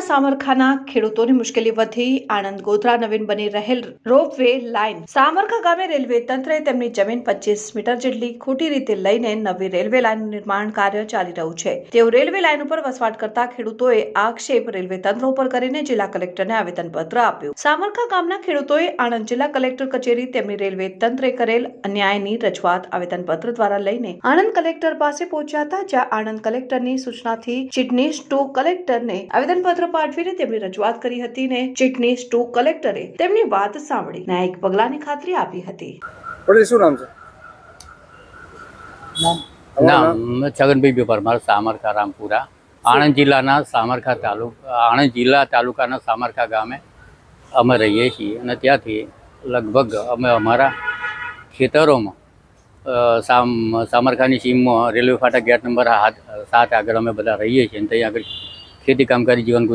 સામરખાના ખેડૂતોની મુશ્કેલી વધી આણંદ ગોધરા નવીન બની રહેલ રોપવે લાઇન સામરખા ગામે રેલવે તંત્રએ તેમની જમીન 25 મીટર જેટલી ખોટી રીતે લઈને નવી રેલવે લાઇનનું નિર્માણ કાર્ય ચાલી રહ્યું છે તેવું રેલવે લાઇન ઉપર વસવાટ કરતા ખેડૂતોએ આક્ષેપ રેલવે તંત્ર ઉપર કરીને જિલ્લા કલેક્ટરને આવેદનપત્ર આપ્યું। સામરખા ગામના ખેડૂતોએ આણંદ જિલ્લા કલેક્ટર કચેરી તેમની રેલવે તંત્રે કરેલ અન્યાયની રજૂઆત આવેદનપત્ર દ્વારા લઈને આણંદ કલેક્ટર પાસે પહોંચ્યા હતા, જ્યાં આણંદ કલેક્ટરની સૂચનાથી ચીટનીસ ટુ કલેક્ટરને આવેદનપત્ર પાઠવીને તેમની રજૂઆત કરી હતી ને ચીટનીસ ટુ કલેક્ટરે તેમની વાત સાંભળી ન્યાયિક પગલાંની ખાતરી આપી હતી। શું નામ છે? નામ છગનભાઈ પરમાર, સામરખા રામપુરા, આણંદ જિલ્લાના આણંદ જિલ્લા તાલુકાના સામરખા ગામે અમે રહીએ છીએ અને ત્યાંથી લગભગ અમે અમારા ખેતરોમાં સામરખાની સીમમાં રેલવે ફાટક ગેટ નંબર 7 આગળ અમે બધા રહીએ છીએ અને ત્યાં આગળ ખેતી કામકારી જીવન